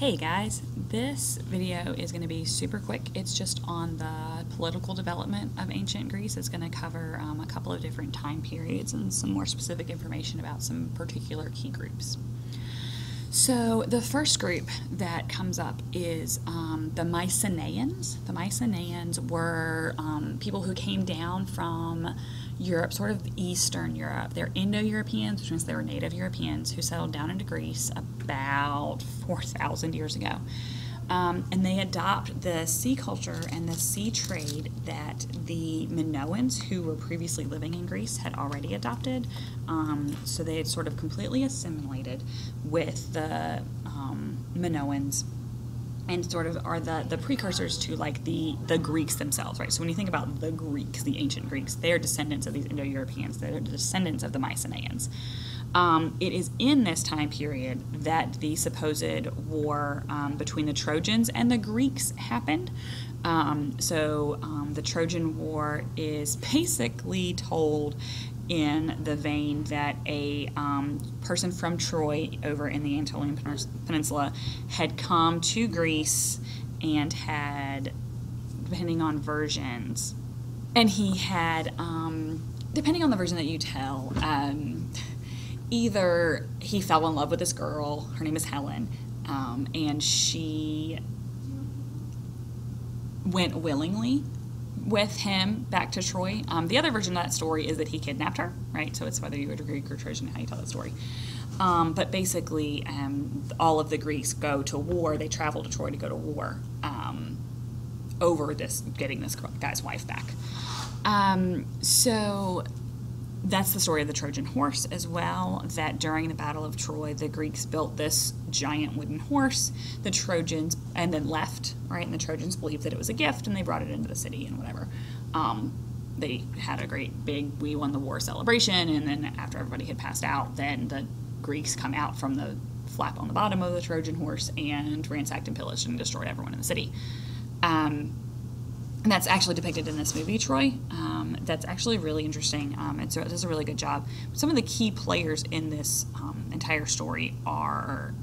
Hey guys, this video is going to be super quick. It's just on the political development of ancient Greece. It's going to cover a couple of different time periods and some more specific information about some particular key groups. So the first group that comes up is the Mycenaeans. The Mycenaeans were people who came down from Europe, sort of Eastern Europe. They're Indo-Europeans, which means they were native Europeans who settled down into Greece about 4,000 years ago. And they adopt the sea culture and the sea trade that the Minoans, who were previously living in Greece, had already adopted. So they had sort of completely assimilated with the Minoans, and sort of are the precursors to like the Greeks themselves, right? So when you think about the Greeks, the ancient Greeks, they are descendants of these Indo-Europeans. They're descendants of the Mycenaeans. It is in this time period that the supposed war between the Trojans and the Greeks happened. The Trojan War is basically told in the vein that a person from Troy over in the Anatolian Peninsula had come to Greece and had, depending on versions, and he had, depending on the version that you tell, either he fell in love with this girl, her name is Helen, and she went willingly with him back to Troy. The other version of that story is that he kidnapped her, right? So it's whether you're Greek or Trojan how you tell that story. But basically, all of the Greeks go to war. They travel to Troy to go to war over getting this guy's wife back. So that's the story of the Trojan horse as well, that during the Battle of Troy, the Greeks built this giant wooden horse, the Trojans, and then left, right? And the Trojans believed that it was a gift, and they brought it into the city and whatever. They had a great big we won the war celebration, and then after everybody had passed out, then the Greeks come out from the flap on the bottom of the Trojan horse and ransacked and pillaged and destroyed everyone in the city. And that's actually depicted in this movie, Troy. That's actually really interesting. It does a really good job. Some of the key players in this entire story are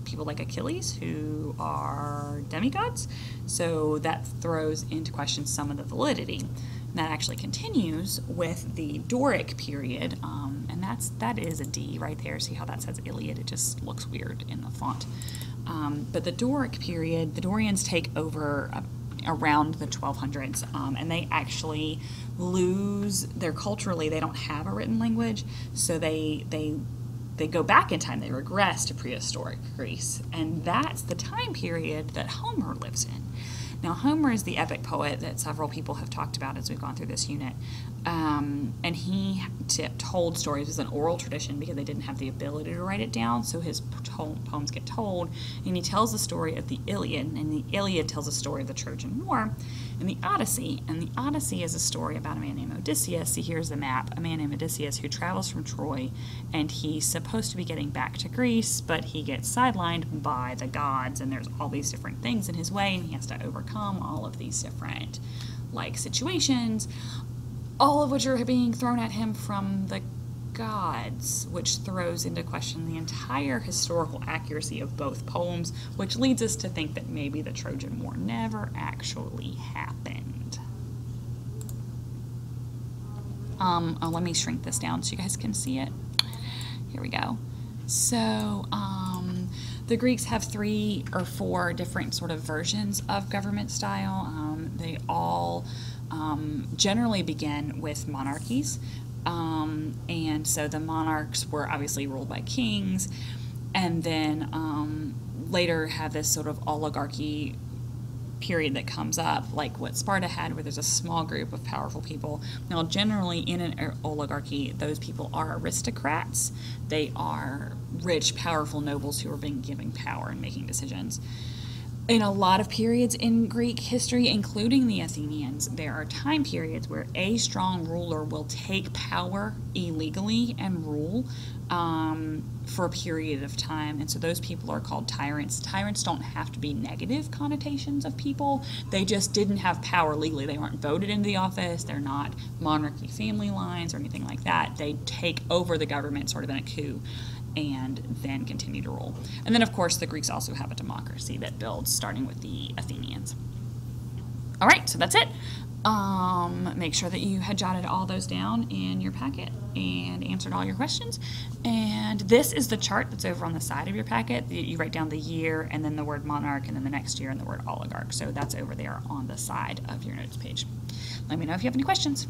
people like Achilles, who are demigods. So that throws into question some of the validity. And that actually continues with the Doric period, and that is a D right there. See how that says Iliad? It just looks weird in the font. But the Doric period, the Dorians take over around the 1200s, and they actually lose culturally. They don't have a written language, so they go back in time. They regress to prehistoric Greece, and that's the time period that Homer lives in. Now, Homer is the epic poet that several people have talked about as we've gone through this unit, and he told stories as an oral tradition because they didn't have the ability to write it down, so his poems get told, and he tells the story of the Iliad, and the Iliad tells the story of the Trojan War, and the Odyssey is a story about a man named Odysseus. See, here's the map, a man named Odysseus who travels from Troy, and he's supposed to be getting back to Greece, but he gets sidelined by the gods, and there's all these different things in his way, and he has to overcome all of these different situations, all of which are being thrown at him from the gods, which throws into question the entire historical accuracy of both poems, which leads us to think that maybe the Trojan War never actually happened. Let me shrink this down so you guys can see it. Here we go. So, the Greeks have 3 or 4 different sort of versions of government style. They all generally begin with monarchies. And so the monarchs were obviously ruled by kings, and then later have this sort of oligarchy period that comes up, like what Sparta had, where there's a small group of powerful people. Now, generally in an oligarchy, those people are aristocrats. They are rich, powerful nobles who are being given power and making decisions. In a lot of periods in Greek history, including the Athenians, there are time periods where a strong ruler will take power illegally and rule for a period of time. And so those people are called tyrants. Tyrants don't have to be negative connotations of people. They just didn't have power legally. They weren't voted into the office. They're not monarchy family lines or anything like that. They take over the government sort of in a coup. and then continue to rule. And then, of course, the Greeks also have a democracy that builds, starting with the Athenians. All right, so that's it. Make sure that you had jotted all those down in your packet and answered all your questions. And this is the chart that's over on the side of your packet. You write down the year and then the word monarch and then the next year and the word oligarch. So that's over there on the side of your notes page. Let me know if you have any questions.